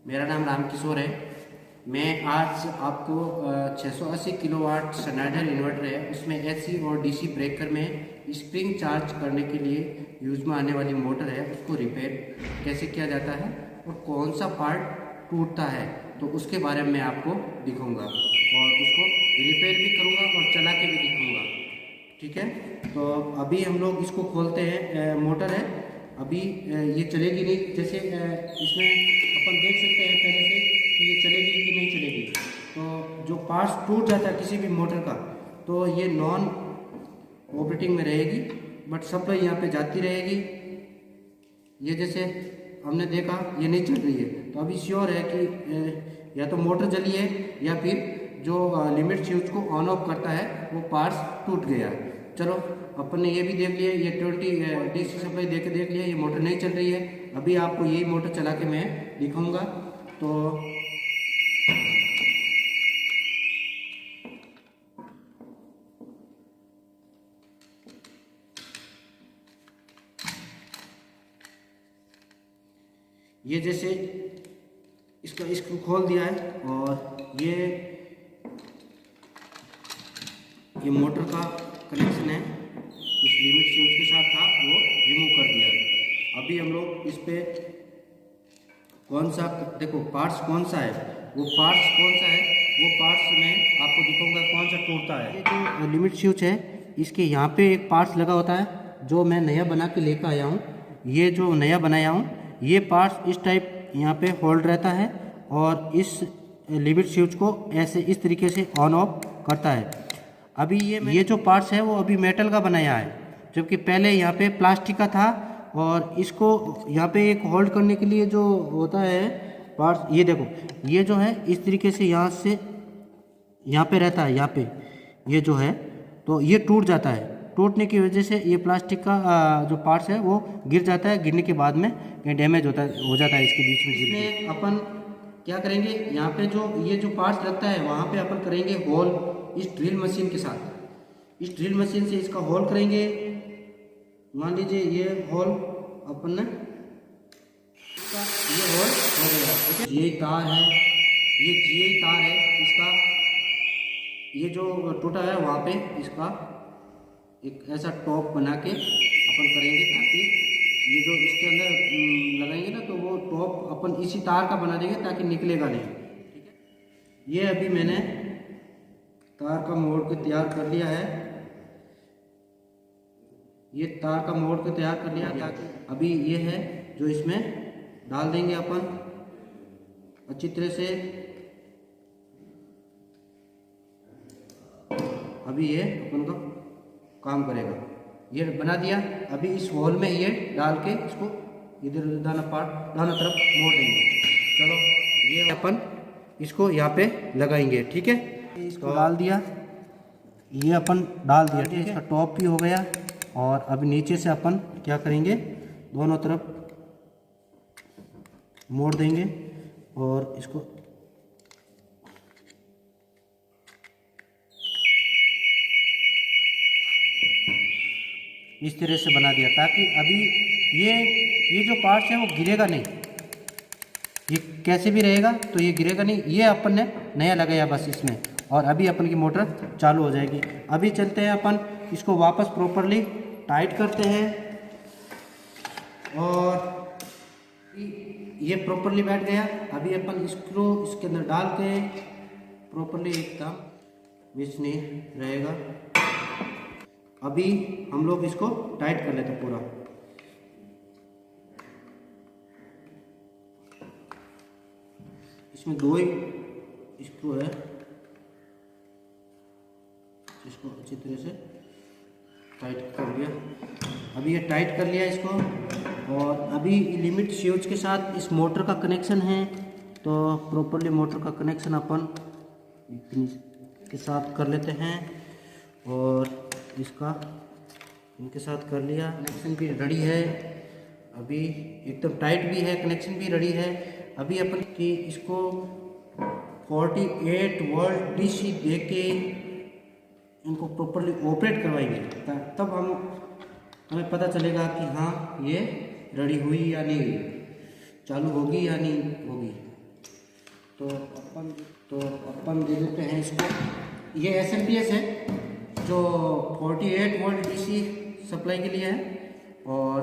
मेरा नाम रामकिशोर है। मैं आज आपको 680 किलोवाट स्नाइडर इन्वर्टर है, उसमें एसी और डीसी ब्रेकर में स्प्रिंग चार्ज करने के लिए यूज में आने वाली मोटर है, उसको रिपेयर कैसे किया जाता है और कौन सा पार्ट टूटता है, तो उसके बारे में मैं आपको दिखाऊंगा और उसको रिपेयर भी करूंगा और चला के भी दिखाऊंगा। ठीक है, तो अभी हम लोग इसको खोलते हैं। मोटर है अभी, ये चलेगी नहीं, जैसे इसमें अपन देख सकते हैं पहले से कि ये चलेगी कि नहीं चलेगी। तो जो पार्ट्स टूट जाता है किसी भी मोटर का, तो ये नॉन ऑपरेटिंग में रहेगी, बट सप्लाई यहाँ पे जाती रहेगी। ये जैसे हमने देखा ये नहीं चल रही है, तो अभी श्योर है कि या तो मोटर जली है या फिर जो लिमिट स्विच को ऑन ऑफ करता है वो पार्ट्स टूट गया। चलो अपन ने ये भी देख लिया, ये 20 डीसी सप्लाई देख लिया, ये मोटर नहीं चल रही है। अभी आपको यही मोटर चला के मैं दिखाऊंगा। तो ये जैसे इसका स्क्रू खोल दिया है और ये मोटर का कनेक्शन है, इस लिमिट स्विच के साथ था वो रिमूव कर दिया। अभी हम लोग इस पे कौन सा, देखो पार्ट्स कौन सा है, वो पार्ट्स कौन सा है वो पार्ट्स मैं आपको दिखाऊंगा कौन सा टूटता है। ये जो लिमिट स्विच है इसके यहाँ पे एक पार्ट्स लगा होता है, जो मैं नया बना के लेकर आया हूँ। ये जो नया बनाया हूँ, ये पार्ट्स इस टाइप यहाँ पे होल्ड रहता है और इस लिमिट स्विच को ऐसे इस तरीके से ऑन ऑफ करता है। अभी ये जो पार्ट्स है वो अभी मेटल का बनाया है, जबकि पहले यहाँ पे प्लास्टिक का था। और इसको यहाँ पे एक होल्ड करने के लिए जो होता है पार्ट्स, ये देखो ये जो है इस तरीके से यहाँ से यहाँ पे रहता है, यहाँ पे ये जो है, तो ये टूट जाता है। टूटने की वजह से ये प्लास्टिक का जो पार्ट्स है वो गिर जाता है, गिरने के बाद में कहीं डैमेज हो जाता है इसके बीच में। इसमें अपन क्या करेंगे, यहाँ पे जो ये जो पार्ट्स लगता है वहाँ पे अपन करेंगे होल इस ड्रिल मशीन के साथ। इस ड्रिल मशीन से इसका होल करेंगे। मान लीजिए ये होल अपन ने, ये होल हो गया, ठीक है। ये तार है, ये GI तार है इसका, ये जो टूटा है वहाँ पे इसका एक ऐसा टॉप बना के अपन करेंगे, ताकि ये जो इसके अंदर लगाएंगे ना, तो वो टॉप अपन इसी तार का बना देंगे ताकि निकलेगा नहीं। ठीक है, ये अभी मैंने तार का मोड़ के तैयार कर लिया है, ये तार का मोड़ के तैयार कर लिया। ताकि अभी ये है जो इसमें डाल देंगे अपन अच्छी तरह से। अभी ये अपन का काम करेगा, ये बना दिया। अभी इस होल में ये डाल के इसको इधर दाना तरफ मोड़ देंगे। चलो ये अपन इसको यहाँ पे लगाएंगे, ठीक है। इसको डाल दिया, ये अपन डाल दिया, ठीक है। इसका टॉप भी हो गया। और अभी नीचे से अपन क्या करेंगे, दोनों तरफ मोड़ देंगे और इसको इस तरह से बना दिया, ताकि अभी ये जो पार्ट्स है वो गिरेगा नहीं। ये कैसे भी रहेगा तो ये गिरेगा नहीं। ये अपन ने नया लगाया बस इसमें, और अभी अपन की मोटर चालू हो जाएगी। अभी चलते हैं अपन इसको वापस प्रॉपरली टाइट करते हैं, और ये प्रॉपरली बैठ गया। अभी अपन स्क्रू इसके अंदर डाल के प्रॉपरली एकदम मिस नहीं रहेगा। अभी हम लोग इसको टाइट कर लेते हैं पूरा। इसमें 2 ही स्क्रू है, इसको अच्छी तरह से टाइट कर लिया। अभी ये टाइट कर लिया इसको, और अभी लिमिट स्विच के साथ इस मोटर का कनेक्शन है, तो प्रॉपरली मोटर का कनेक्शन अपन के साथ कर लेते हैं। और इसका इनके साथ कर लिया, कनेक्शन भी रेडी है, अभी एकदम टाइट भी है, कनेक्शन भी रेडी है। अभी अपन की इसको 48 वोल्ट DC दे के इनको प्रॉपरली ऑपरेट करवाएंगे, तब हमें पता चलेगा कि हाँ ये रेडी हुई या नहीं, चालू होगी या नहीं होगी। तो अपन दे देते हैं इसको। ये SMPS है जो 48 वोल्ट DC सप्लाई के लिए है, और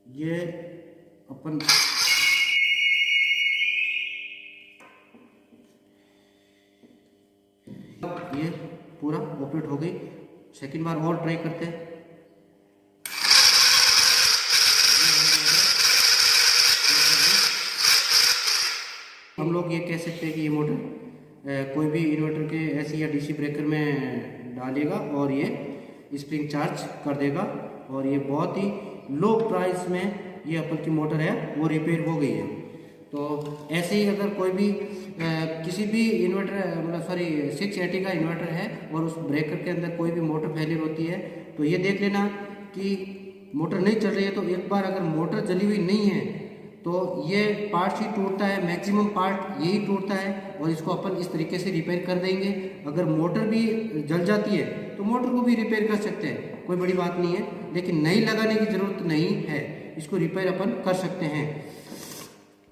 ये अपन ये पूरा ऑपरेट हो गई। सेकंड बार और ट्राई करते हैं। हम लोग ये कह सकते हैं कि ये मोटर कोई भी इन्वर्टर के AC या DC ब्रेकर में डालेगा और ये स्प्रिंग चार्ज कर देगा, और ये बहुत ही लो प्राइस में ये अपन की मोटर है वो रिपेयर हो गई है। तो ऐसे ही अगर कोई भी किसी भी इन्वर्टर मतलब 680 का इन्वर्टर है और उस ब्रेकर के अंदर कोई भी मोटर फेलियर होती है, तो ये देख लेना कि मोटर नहीं चल रही है। तो एक बार अगर मोटर जली हुई नहीं है तो ये पार्ट ही टूटता है, मैक्सिमम पार्ट यही टूटता है, और इसको अपन इस तरीके से रिपेयर कर देंगे। अगर मोटर भी जल जाती है तो मोटर को भी रिपेयर कर सकते हैं, कोई बड़ी बात नहीं है, लेकिन नई लगाने की ज़रूरत नहीं है, इसको रिपेयर अपन कर सकते हैं।